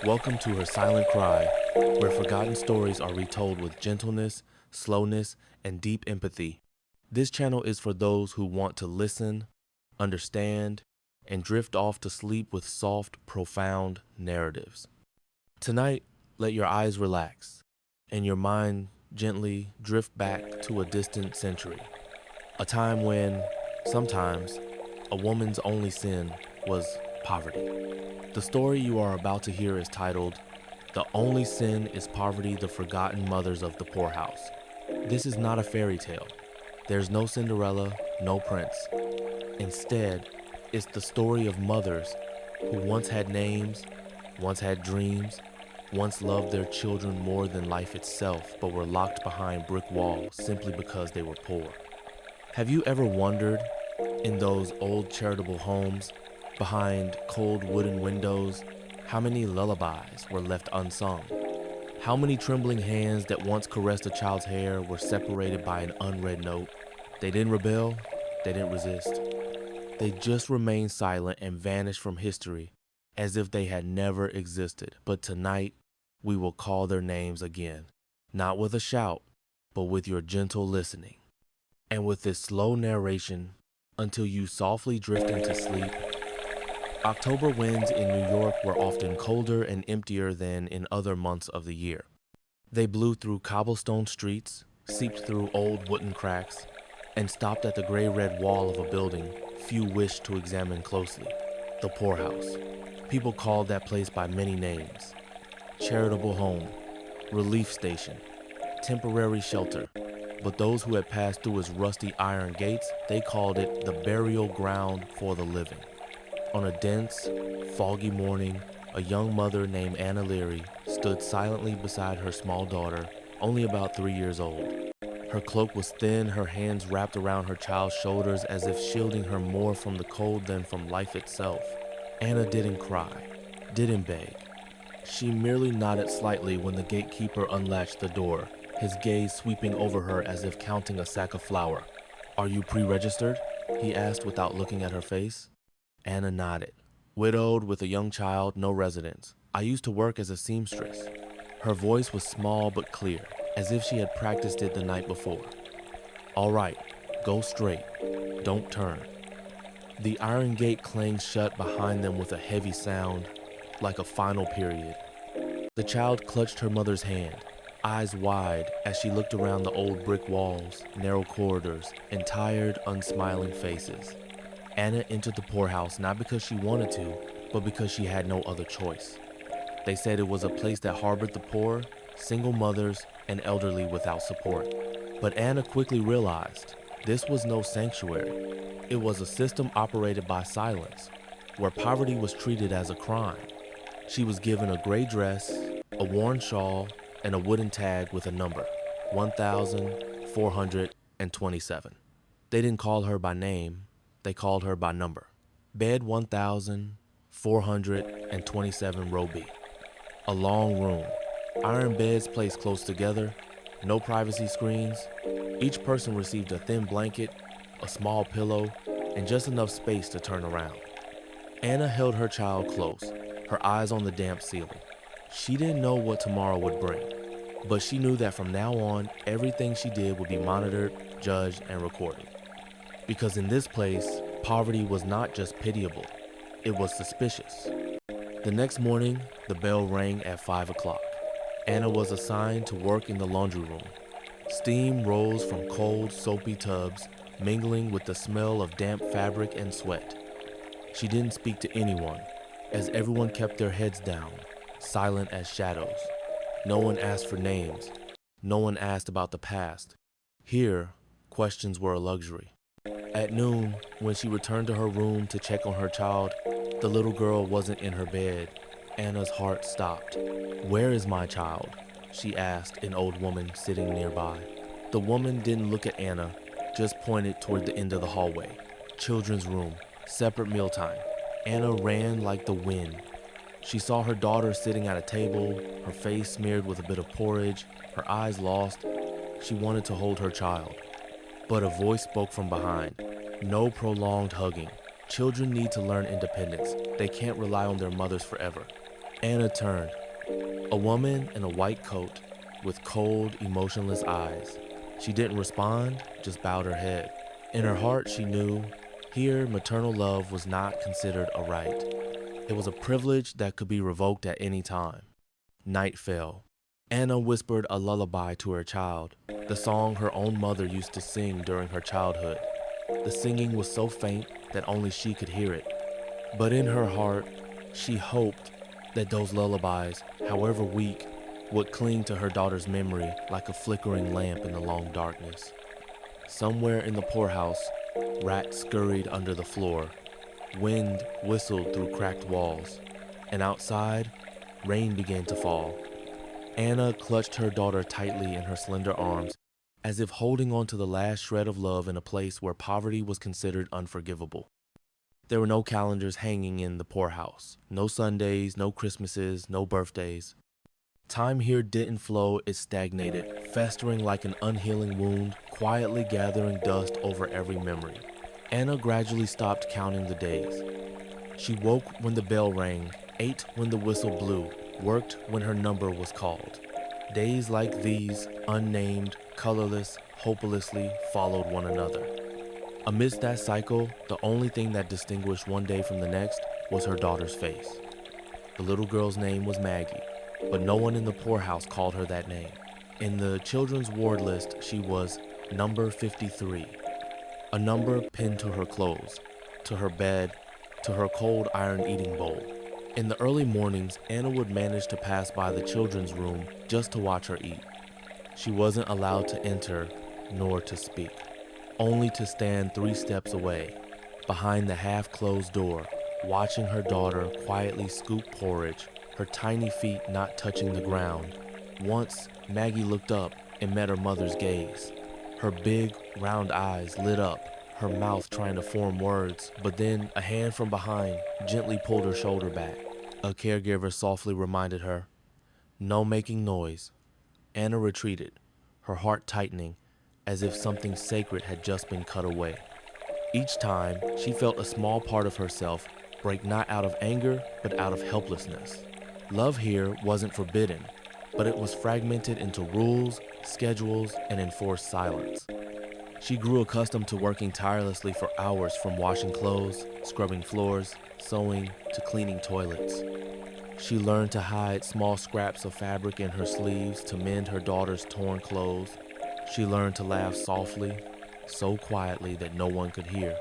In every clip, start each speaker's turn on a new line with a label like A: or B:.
A: Welcome to Her Silent Cry, where forgotten stories are retold with gentleness, slowness, and deep empathy. This channel is for those who want to listen, understand, and drift off to sleep with soft, profound narratives. Tonight, let your eyes relax and your mind gently drift back to a distant century, a time when, sometimes, a woman's only sin was poverty. The story you are about to hear is titled, "The Only Sin is Poverty, the Forgotten Mothers of the Poorhouse." This is not a fairy tale. There's no Cinderella, no prince. Instead, it's the story of mothers who once had names, once had dreams, once loved their children more than life itself, but were locked behind brick walls simply because they were poor. Have you ever wondered, in those old charitable homes, behind cold wooden windows, how many lullabies were left unsung? How many trembling hands that once caressed a child's hair were separated by an unread note? They didn't rebel, they didn't resist. They just remained silent and vanished from history as if they had never existed. But tonight, we will call their names again, not with a shout, but with your gentle listening. And with this slow narration, until you softly drift into sleep. October winds in New York were often colder and emptier than in other months of the year. They blew through cobblestone streets, seeped through old wooden cracks, and stopped at the gray-red wall of a building few wished to examine closely, the Poorhouse. People called that place by many names: charitable home, relief station, temporary shelter. But those who had passed through its rusty iron gates, they called it the burial ground for the living. On a dense, foggy morning, a young mother named Anna Leary stood silently beside her small daughter, only about 3 years old. Her cloak was thin, her hands wrapped around her child's shoulders as if shielding her more from the cold than from life itself. Anna didn't cry, didn't beg. She merely nodded slightly when the gatekeeper unlatched the door, his gaze sweeping over her as if counting a sack of flour. "Are you pre-registered?" he asked without looking at her face. Anna nodded. "Widowed with a young child, no residence. I used to work as a seamstress." Her voice was small but clear, as if she had practiced it the night before. "All right, go straight. Don't turn." The iron gate clanged shut behind them with a heavy sound, like a final period. The child clutched her mother's hand, eyes wide as she looked around the old brick walls, narrow corridors, and tired, unsmiling faces. Anna entered the poorhouse not because she wanted to, but because she had no other choice. They said it was a place that harbored the poor, single mothers, and elderly without support. But Anna quickly realized this was no sanctuary. It was a system operated by silence, where poverty was treated as a crime. She was given a gray dress, a worn shawl, and a wooden tag with a number, 1,427. They didn't call her by name, they called her by number. Bed 1,427, row B. A long room, iron beds placed close together, no privacy screens. Each person received a thin blanket, a small pillow, and just enough space to turn around. Anna held her child close, her eyes on the damp ceiling. She didn't know what tomorrow would bring, but she knew that from now on, everything she did would be monitored, judged, and recorded. Because in this place, poverty was not just pitiable, it was suspicious. The next morning, the bell rang at 5 o'clock. Anna was assigned to work in the laundry room. Steam rose from cold, soapy tubs, mingling with the smell of damp fabric and sweat. She didn't speak to anyone, as everyone kept their heads down, silent as shadows. No one asked for names. No one asked about the past. Here, questions were a luxury. At noon, when she returned to her room to check on her child, the little girl wasn't in her bed. Anna's heart stopped. "Where is my child?" she asked an old woman sitting nearby. The woman didn't look at Anna, just pointed toward the end of the hallway. Children's room, separate mealtime. Anna ran like the wind. She saw her daughter sitting at a table, her face smeared with a bit of porridge, her eyes lost. She wanted to hold her child. But a voice spoke from behind. No prolonged hugging, Children need to learn independence. They can't rely on their mothers forever. Anna turned. A woman in a white coat with cold, emotionless eyes. She didn't respond, just bowed her head. In her heart, she knew here maternal love was not considered a right. It was a privilege that could be revoked at any time. Night fell. Anna whispered a lullaby to her child, the song her own mother used to sing during her childhood. The singing was so faint that only she could hear it. But in her heart, she hoped that those lullabies, however weak, would cling to her daughter's memory like a flickering lamp in the long darkness. Somewhere in the poorhouse, rats scurried under the floor. Wind whistled through cracked walls. And outside, rain began to fall. Anna clutched her daughter tightly in her slender arms, as if holding on to the last shred of love in a place where poverty was considered unforgivable. There were no calendars hanging in the poorhouse, no Sundays, no Christmases, no birthdays. Time here didn't flow, it stagnated, festering like an unhealing wound, quietly gathering dust over every memory. Anna gradually stopped counting the days. She woke when the bell rang, ate when the whistle blew, worked when her number was called. Days like these, unnamed, colorless, hopelessly, followed one another. Amidst that cycle, the only thing that distinguished one day from the next was her daughter's face. The little girl's name was Maggie, but no one in the poorhouse called her that name. In the children's ward list, she was number 53, a number pinned to her clothes, to her bed, to her cold iron eating bowl. In the early mornings, Anna would manage to pass by the children's room just to watch her eat. She wasn't allowed to enter, nor to speak, only to stand 3 steps away, behind the half-closed door, watching her daughter quietly scoop porridge, her tiny feet not touching the ground. Once, Maggie looked up and met her mother's gaze. Her big, round eyes lit up, her mouth trying to form words, but then a hand from behind gently pulled her shoulder back. A caregiver softly reminded her, "No making noise." Anna retreated, her heart tightening, as if something sacred had just been cut away. Each time, she felt a small part of herself break not out of anger, but out of helplessness. Love here wasn't forbidden, but it was fragmented into rules, schedules, and enforced silence. She grew accustomed to working tirelessly for hours, from washing clothes, scrubbing floors, sewing, to cleaning toilets. She learned to hide small scraps of fabric in her sleeves to mend her daughter's torn clothes. She learned to laugh softly, so quietly that no one could hear.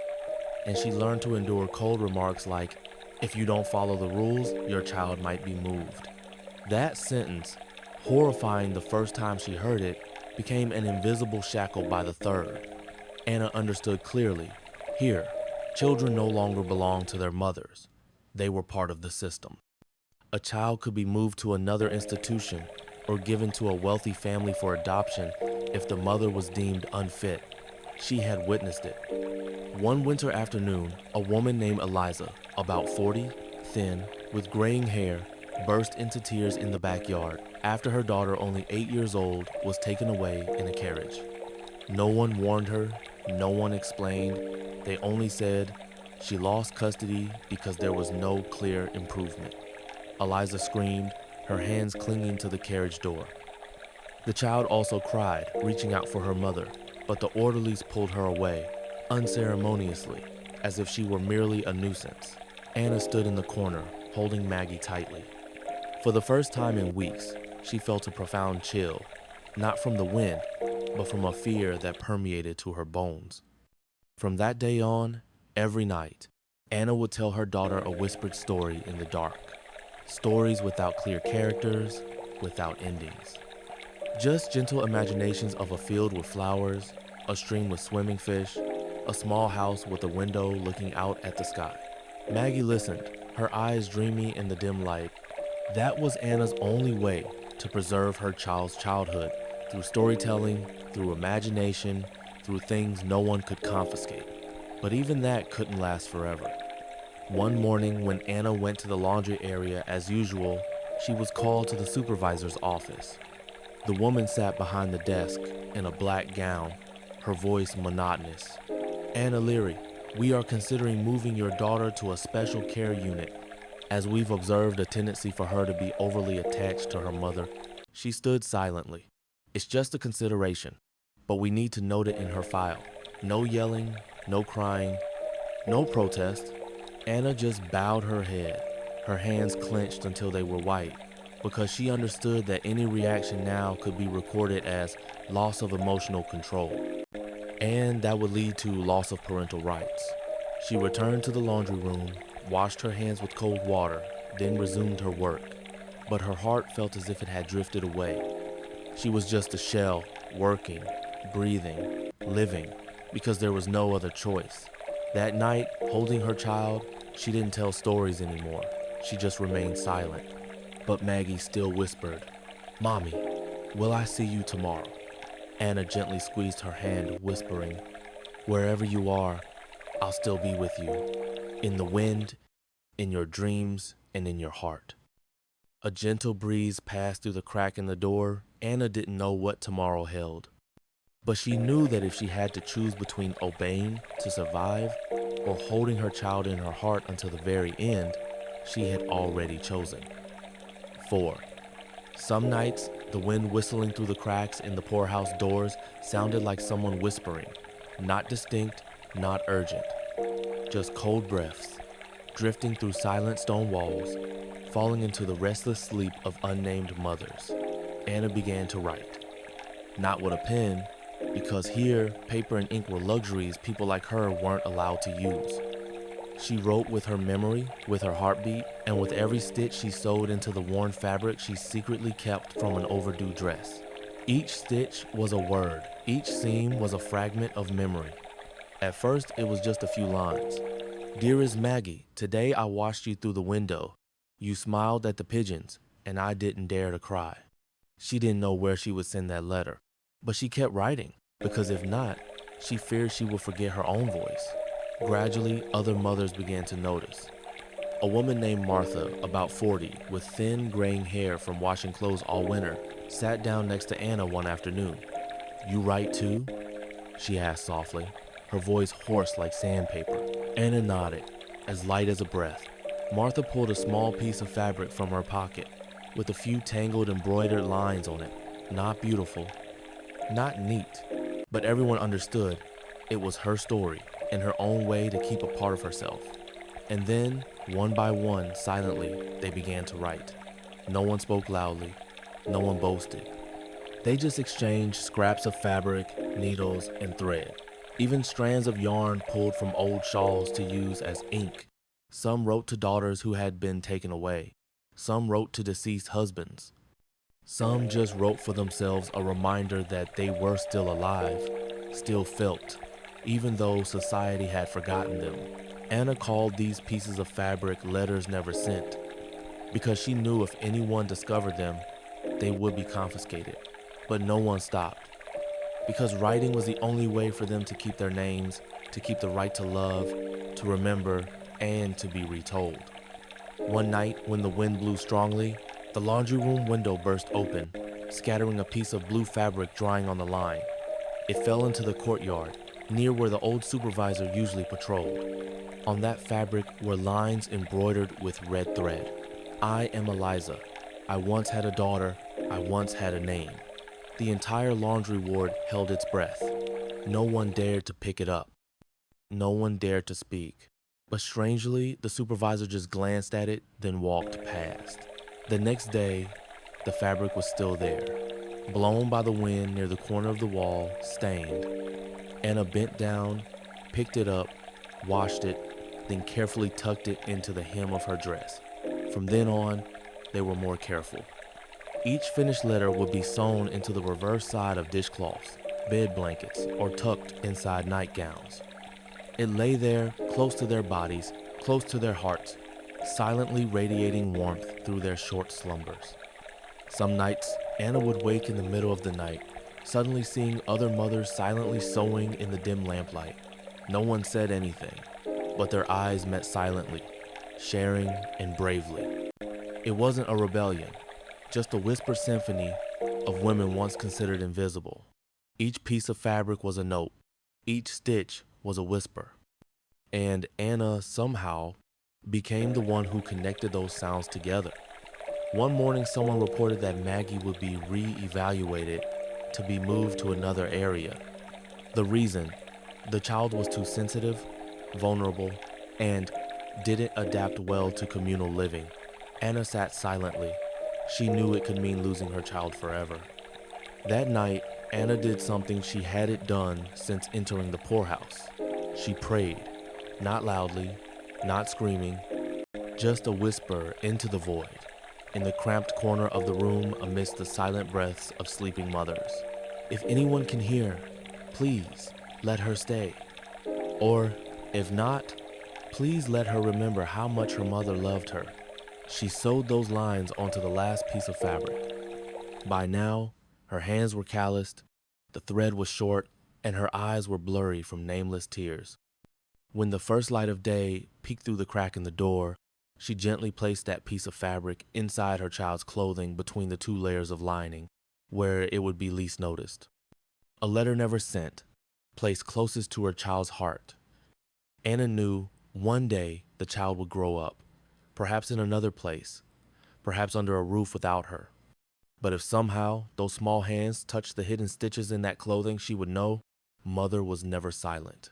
A: And she learned to endure cold remarks like, "If you don't follow the rules, your child might be moved." That sentence, horrifying the first time she heard it, became an invisible shackle by the third. Anna understood clearly. Here, children no longer belonged to their mothers. They were part of the system. A child could be moved to another institution or given to a wealthy family for adoption if the mother was deemed unfit. She had witnessed it. One winter afternoon, a woman named Eliza, about 40, thin, with graying hair, burst into tears in the backyard after her daughter, only 8 years old, was taken away in a carriage. No one warned her, no one explained. They only said she lost custody because there was no clear improvement. Eliza screamed, her hands clinging to the carriage door. The child also cried, reaching out for her mother, but the orderlies pulled her away, unceremoniously, as if she were merely a nuisance. Anna stood in the corner, holding Maggie tightly. For the first time in weeks, she felt a profound chill, not from the wind, but from a fear that permeated to her bones. From that day on, every night, Anna would tell her daughter a whispered story in the dark. Stories without clear characters, without endings. Just gentle imaginations of a field with flowers, a stream with swimming fish, a small house with a window looking out at the sky. Maggie listened, her eyes dreamy in the dim light. That was Anna's only way to preserve her child's childhood, through storytelling, through imagination, through things no one could confiscate. But even that couldn't last forever. One morning, when Anna went to the laundry area as usual, she was called to the supervisor's office. The woman sat behind the desk in a black gown, her voice monotonous. "Anna Leary, We are considering moving your daughter to a special care unit, as we've observed a tendency for her to be overly attached to her mother. She stood silently. It's just a consideration, but we need to note it in her file. No yelling, no crying, no protest. Anna just bowed her head, her hands clenched until they were white, because she understood that any reaction now could be recorded as loss of emotional control, and that would lead to loss of parental rights. She returned to the laundry room, washed her hands with cold water, then resumed her work, but her heart felt as if it had drifted away. She was just a shell, working, breathing, living, because there was no other choice. That night, holding her child, she didn't tell stories anymore. She just remained silent. But Maggie still whispered, "Mommy, will I see you tomorrow?" Anna gently squeezed her hand, whispering, "Wherever you are, I'll still be with you. In the wind, in your dreams, and in your heart." A gentle breeze passed through the crack in the door. Anna didn't know what tomorrow held. But she knew that if she had to choose between obeying to survive or holding her child in her heart until the very end, she had already chosen. 4. Some nights, the wind whistling through the cracks in the poorhouse doors sounded like someone whispering, not distinct, not urgent, just cold breaths, drifting through silent stone walls, falling into the restless sleep of unnamed mothers. Anna began to write. Not with a pen, because here, paper and ink were luxuries people like her weren't allowed to use. She wrote with her memory, with her heartbeat, and with every stitch she sewed into the worn fabric she secretly kept from an overdue dress. Each stitch was a word, each seam was a fragment of memory. At first, it was just a few lines. "Dearest Maggie, today I watched you through the window. You smiled at the pigeons, and I didn't dare to cry." She didn't know where she would send that letter, but she kept writing, because if not, she feared she would forget her own voice. Gradually, other mothers began to notice. A woman named Martha, about 40, with thin, graying hair from washing clothes all winter, sat down next to Anna one afternoon. "You write too?" she asked softly, her voice hoarse like sandpaper. Anna nodded, as light as a breath. Martha pulled a small piece of fabric from her pocket, with a few tangled embroidered lines on it. Not beautiful, not neat, but everyone understood it was her story, in her own way to keep a part of herself. And then, one by one, silently, they began to write. No one spoke loudly, no one boasted. They just exchanged scraps of fabric, needles, and thread, even strands of yarn pulled from old shawls to use as ink. Some wrote to daughters who had been taken away. Some wrote to deceased husbands. Some just wrote for themselves a reminder that they were still alive, still felt, even though society had forgotten them. Anna called these pieces of fabric letters never sent, because she knew if anyone discovered them, they would be confiscated. But no one stopped, because writing was the only way for them to keep their names, to keep the right to love, to remember, and to be retold. One night, when the wind blew strongly, the laundry room window burst open, scattering a piece of blue fabric drying on the line. It fell into the courtyard, near where the old supervisor usually patrolled. On that fabric were lines embroidered with red thread. "I am Eliza. I once had a daughter. I once had a name." The entire laundry ward held its breath. No one dared to pick it up. No one dared to speak. But strangely, the supervisor just glanced at it, then walked past. The next day, the fabric was still there, blown by the wind near the corner of the wall, stained. Anna bent down, picked it up, washed it, then carefully tucked it into the hem of her dress. From then on, they were more careful. Each finished letter would be sewn into the reverse side of dishcloths, bed blankets, or tucked inside nightgowns. It lay there, close to their bodies, close to their hearts, silently radiating warmth through their short slumbers. Some nights, Anna would wake in the middle of the night, suddenly seeing other mothers silently sewing in the dim lamplight. No one said anything, but their eyes met silently, sharing and bravely. It wasn't a rebellion, just a whispered symphony of women once considered invisible. Each piece of fabric was a note. Each stitch was a whisper. and Anna somehow became the one who connected those sounds together. One morning, someone reported that Maggie would be re-evaluated to be moved to another area. The reason: the child was too sensitive, vulnerable, and didn't adapt well to communal living. Anna sat silently. She knew it could mean losing her child forever. That night, Anna did something she hadn't done since entering the poorhouse. She prayed, not loudly, not screaming, just a whisper into the void, in the cramped corner of the room amidst the silent breaths of sleeping mothers. If anyone can hear, please let her stay. Or, if not, please let her remember how much her mother loved her. She sewed those lines onto the last piece of fabric. By now, her hands were calloused, the thread was short, and her eyes were blurry from nameless tears. When the first light of day peeked through the crack in the door, she gently placed that piece of fabric inside her child's clothing between the two layers of lining, where it would be least noticed. A letter never sent, placed closest to her child's heart. Anna knew one day the child would grow up, perhaps in another place, perhaps under a roof without her. But if somehow those small hands touched the hidden stitches in that clothing, she would know mother was never silent.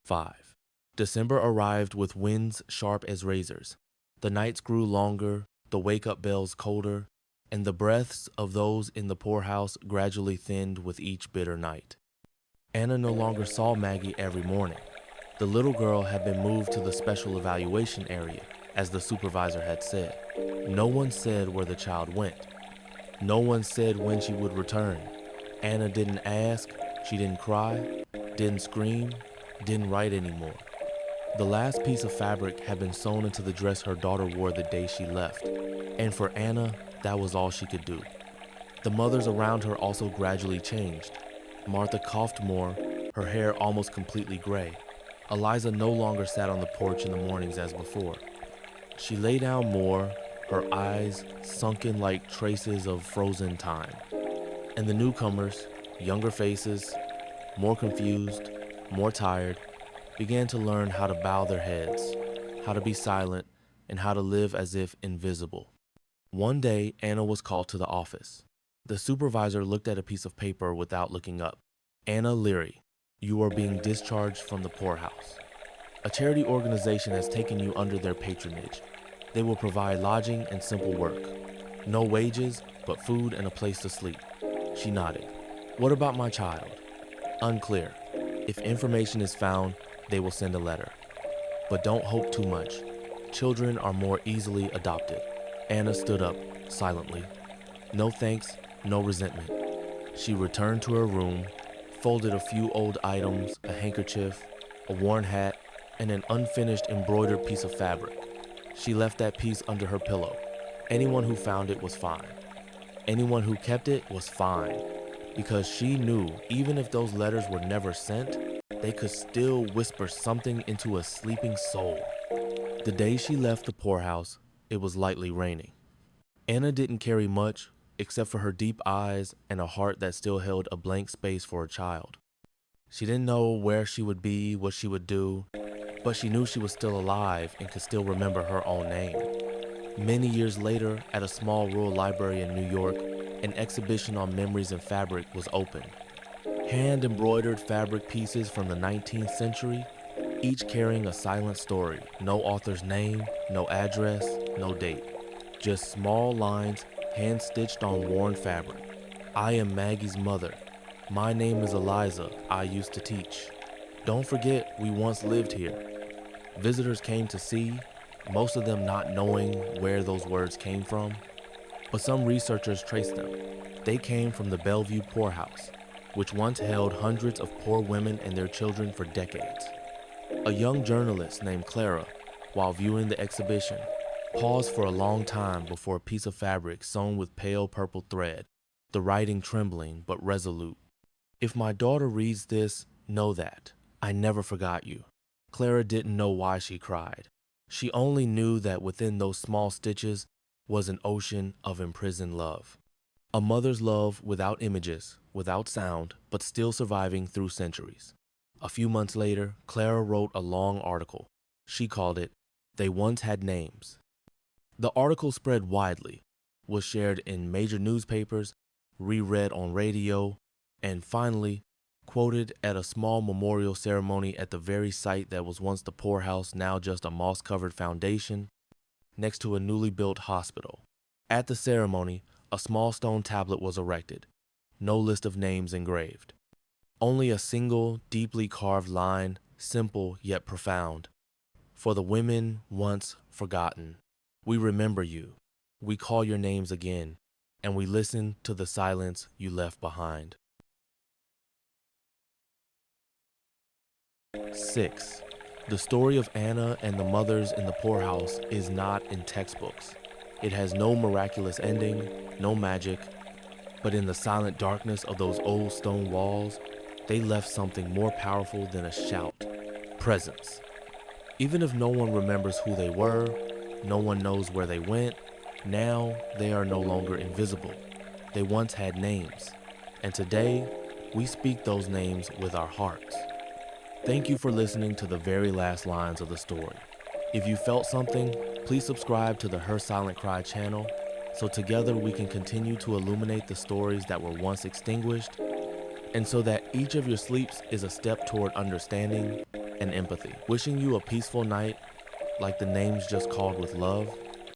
A: 5. December arrived with winds sharp as razors. The nights grew longer, the wake-up bells colder, and the breaths of those in the poorhouse gradually thinned with each bitter night. Anna no longer saw Maggie every morning. The little girl had been moved to the special evaluation area, as the supervisor had said. No one said where the child went. No one said when she would return. Anna didn't ask, she didn't cry, didn't scream, didn't write anymore. The last piece of fabric had been sewn into the dress her daughter wore the day she left, and for Anna, that was all she could do. The mothers around her also gradually changed. Martha coughed more, her hair almost completely gray. Eliza no longer sat on the porch in the mornings as before. She lay down more, her eyes sunken like traces of frozen time. And the newcomers, younger faces, more confused, more tired, began to learn how to bow their heads, how to be silent, and how to live as if invisible. One day, Anna was called to the office. The supervisor looked at a piece of paper without looking up. Anna Leary, you are being discharged from the poorhouse. A charity organization has taken you under their patronage. They will provide lodging and simple work. No wages, but food and a place to sleep. She nodded. What about my child? Unclear. If information is found, they will send a letter. But don't hope too much. Children are more easily adopted. Anna stood up, silently. No thanks, no resentment. She returned to her room, folded a few old items, a handkerchief, a worn hat, and an unfinished embroidered piece of fabric. She left that piece under her pillow. Anyone who found it was fine. Anyone who kept it was fine, because she knew even if those letters were never sent, they could still whisper something into a sleeping soul. The day she left the poorhouse, it was lightly raining. Anna didn't carry much except for her deep eyes and a heart that still held a blank space for a child. She didn't know where she would be, what she would do, but she knew she was still alive and could still remember her own name. Many years later, at a small rural library in New York, an exhibition on memories and fabric was opened. Hand-embroidered fabric pieces from the 19th century, each carrying a silent story. No author's name, no address, no date. Just small lines, hand-stitched on worn fabric. I am Maggie's mother. My name is Eliza. I used to teach. Don't forget, we once lived here. Visitors came to see, most of them not knowing where those words came from. But some researchers traced them. They came from the Bellevue Poorhouse, which once held hundreds of poor women and their children for decades. A young journalist named Clara, while viewing the exhibition, paused for a long time before a piece of fabric sewn with pale purple thread, the writing trembling but resolute. If my daughter reads this, know that I never forgot you. Clara didn't know why she cried. She only knew that within those small stitches was an ocean of imprisoned love. A mother's love without images, without sound, but still surviving through centuries. A few months later, Clara wrote a long article. She called it, "They Once Had Names." The article spread widely, was shared in major newspapers, reread on radio, and finally quoted at a small memorial ceremony at the very site that was once the Poorhouse, now just a moss-covered foundation, next to a newly built hospital. At the ceremony, a small stone tablet was erected, no list of names engraved. Only a single, deeply carved line, simple yet profound. For the women once forgotten, we remember you, we call your names again, and we listen to the silence you left behind. 6. The story of Anna and the mothers in the poorhouse is not in textbooks. It has no miraculous ending, no magic, but in the silent darkness of those old stone walls, they left something more powerful than a shout: presence. Even if no one remembers who they were, no one knows where they went, now they are no longer invisible. They once had names, and today we speak those names with our hearts. Thank you for listening to the very last lines of the story. If you felt something, please subscribe to the Her Silent Cry channel so together we can continue to illuminate the stories that were once extinguished, and so that each of your sleeps is a step toward understanding and empathy. Wishing you a peaceful night, like the names just called with love.